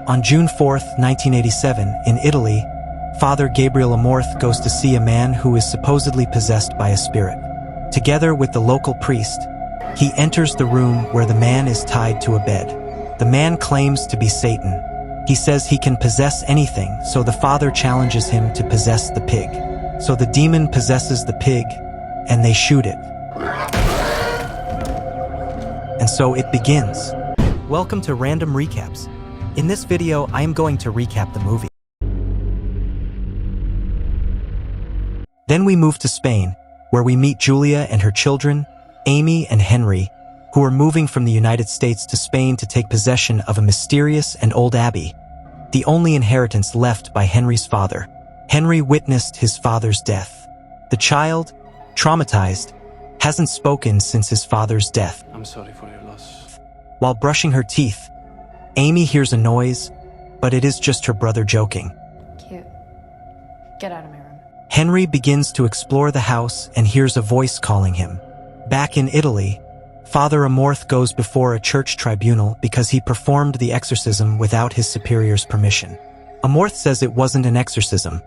On June 4, 1987, in Italy, Father Gabriele Amorth goes to see a man who is supposedly possessed by a spirit. Together with the local priest, he enters the room where the man is tied to a bed. The man claims to be Satan. He says he can possess anything, so the father challenges him to possess the pig. So the demon possesses the pig, and they shoot it. And so it begins. Welcome to Random Recaps. In this video, I am going to recap the movie. Then we move to Spain, where we meet Julia and her children, Amy and Henry, who are moving from the United States to Spain to take possession of a mysterious and old abbey, the only inheritance left by Henry's father. Henry witnessed his father's death. The child, traumatized, hasn't spoken since his father's death. I'm sorry for your loss. While brushing her teeth, Amy hears a noise, but it is just her brother joking. Cute. Get out of my room. Henry begins to explore the house and hears a voice calling him. Back in Italy, Father Amorth goes before a church tribunal because he performed the exorcism without his superior's permission. Amorth says it wasn't an exorcism.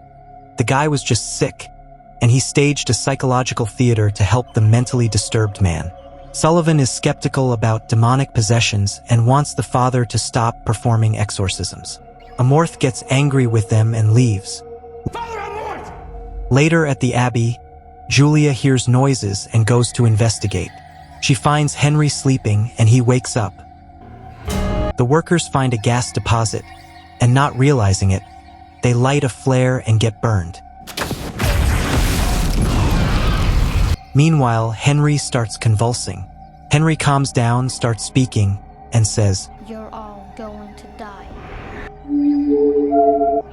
The guy was just sick, and he staged a psychological theater to help the mentally disturbed man. Sullivan is skeptical about demonic possessions and wants the father to stop performing exorcisms. Amorth gets angry with them and leaves. Father Amorth! Later at the abbey, Julia hears noises and goes to investigate. She finds Henry sleeping and he wakes up. The workers find a gas deposit, and not realizing it, they light a flare and get burned. Meanwhile, Henry starts convulsing. Henry calms down, starts speaking, and says, "You're all going to die."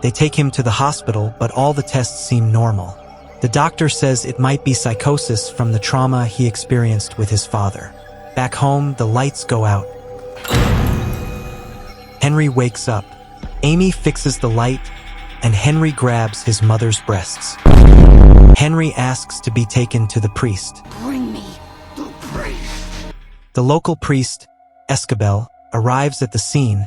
They take him to the hospital, but all the tests seem normal. The doctor says it might be psychosis from the trauma he experienced with his father. Back home, the lights go out. Henry wakes up. Amy fixes the light, and Henry grabs his mother's breasts. Henry asks to be taken to the priest. Bring me the priest. The local priest, Escobel, arrives at the scene,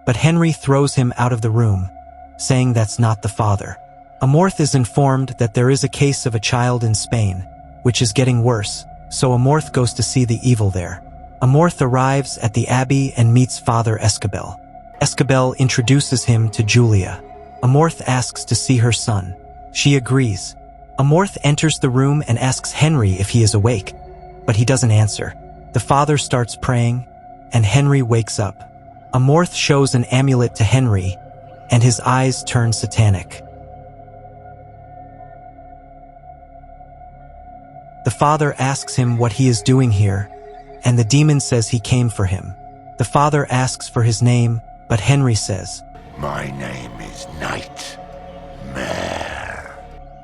but Henry throws him out of the room, saying that's not the father. Amorth is informed that there is a case of a child in Spain, which is getting worse, so Amorth goes to see the evil there. Amorth arrives at the abbey and meets Father Escobel. Escobel introduces him to Julia. Amorth asks to see her son. She agrees. Amorth enters the room and asks Henry if he is awake, but he doesn't answer. The father starts praying, and Henry wakes up. Amorth shows an amulet to Henry, and his eyes turn satanic. The father asks him what he is doing here, and the demon says he came for him. The father asks for his name, but Henry says, "My name is Nightmare,"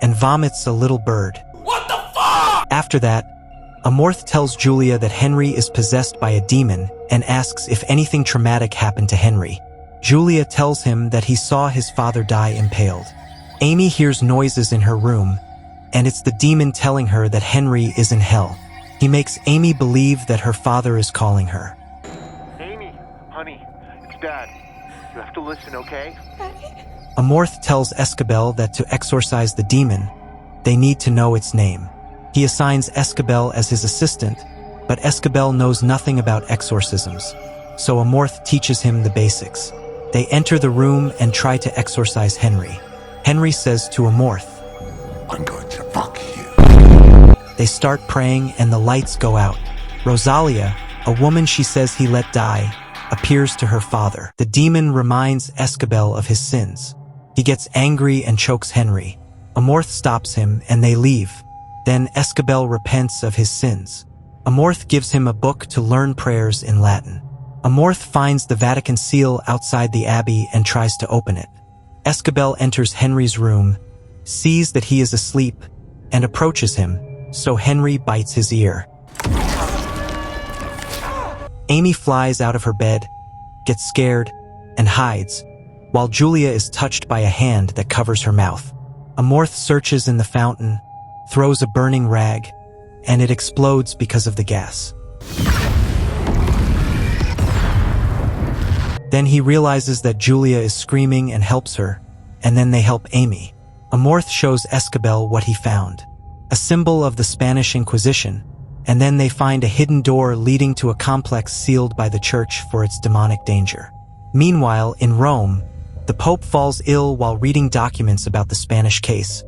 and vomits a little bird. What the fuck? After that, Amorth tells Julia that Henry is possessed by a demon and asks if anything traumatic happened to Henry. Julia tells him that he saw his father die impaled. Amy hears noises in her room, and it's the demon telling her that Henry is in hell. He makes Amy believe that her father is calling her. Amy, honey, it's Dad. You have to listen, okay? Amorth tells Escobel that to exorcise the demon, they need to know its name. He assigns Escobel as his assistant, but Escobel knows nothing about exorcisms, so Amorth teaches him the basics. They enter the room and try to exorcise Henry. Henry says to Amorth, "I'm going to fuck you." They start praying and the lights go out. Rosalia, a woman she says he let die, appears to her father. The demon reminds Escobel of his sins. He gets angry and chokes Henry. Amorth stops him and they leave. Then Escobel repents of his sins. Amorth gives him a book to learn prayers in Latin. Amorth finds the Vatican seal outside the abbey and tries to open it. Escobel enters Henry's room, sees that he is asleep, and approaches him, so Henry bites his ear. Amy flies out of her bed, gets scared, and hides, while Julia is touched by a hand that covers her mouth. Amorth searches in the fountain, throws a burning rag, and it explodes because of the gas. Then he realizes that Julia is screaming and helps her, and then they help Amy. Amorth shows Escabel what he found, a symbol of the Spanish Inquisition, and then they find a hidden door leading to a complex sealed by the church for its demonic danger. Meanwhile, in Rome, the Pope falls ill while reading documents about the Spanish case,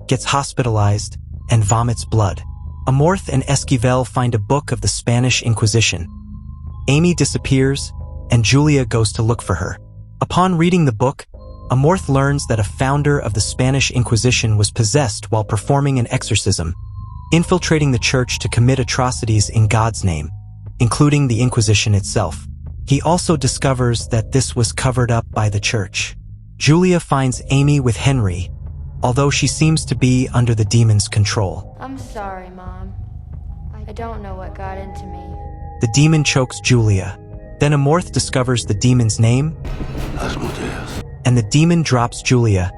gets hospitalized, and vomits blood. Amorth and Esquivel find a book of the Spanish Inquisition. Amy disappears, and Julia goes to look for her. Upon reading the book, Amorth learns that a founder of the Spanish Inquisition was possessed while performing an exorcism, infiltrating the church to commit atrocities in God's name, including the Inquisition itself. He also discovers that this was covered up by the church. Julia finds Amy with Henry, although she seems to be under the demon's control. I'm sorry, Mom. I don't know what got into me. The demon chokes Julia. Then Amorth discovers the demon's name, and the demon drops Julia,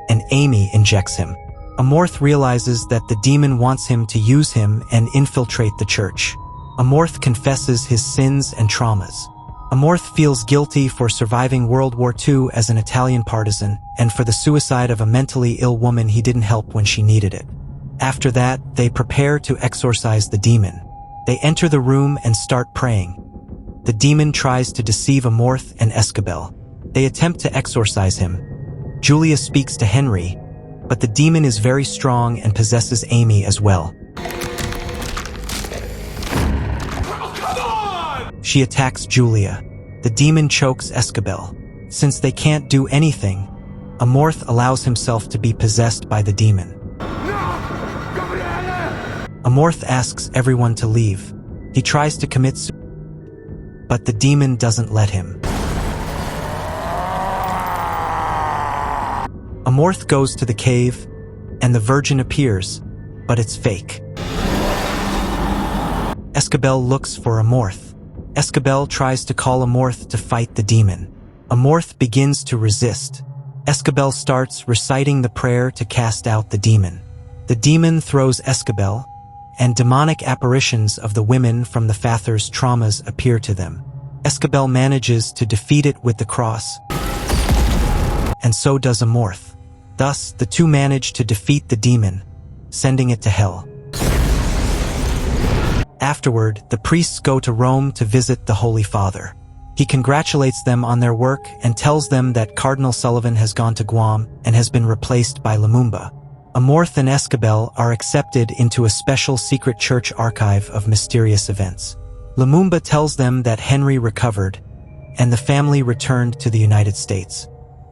and Amy injects him. Amorth realizes that the demon wants him to use him and infiltrate the church. Amorth confesses his sins and traumas. Amorth feels guilty for surviving World War II as an Italian partisan and for the suicide of a mentally ill woman he didn't help when she needed it. After that, they prepare to exorcise the demon. They enter the room and start praying. The demon tries to deceive Amorth and Escabel. They attempt to exorcise him. Julia speaks to Henry, but the demon is very strong and possesses Amy as well. She attacks Julia. The demon chokes Escabel. Since they can't do anything, Amorth allows himself to be possessed by the demon. Amorth asks everyone to leave. He tries to commit suicide, but the demon doesn't let him. Amorth goes to the cave, and the Virgin appears, but it's fake. Escabel looks for Amorth. Escabel tries to call Amorth to fight the demon. Amorth begins to resist. Escabel starts reciting the prayer to cast out the demon. The demon throws Escabel, and demonic apparitions of the women from the Father's traumas appear to them. Escabel manages to defeat it with the cross, and so does Amorth. Thus, the two manage to defeat the demon, sending it to hell. Afterward, the priests go to Rome to visit the Holy Father. He congratulates them on their work and tells them that Cardinal Sullivan has gone to Guam and has been replaced by Lumumba. Amorth and Escabel are accepted into a special secret church archive of mysterious events. Lumumba tells them that Henry recovered, and the family returned to the United States.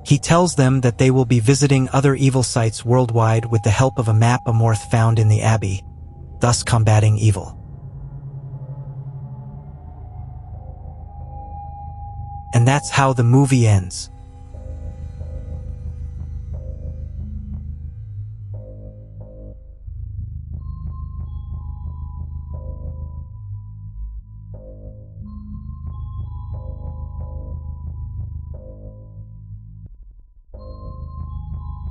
He tells them that they will be visiting other evil sites worldwide with the help of a map Amorth found in the Abbey, thus combating evil. And that's how the movie ends.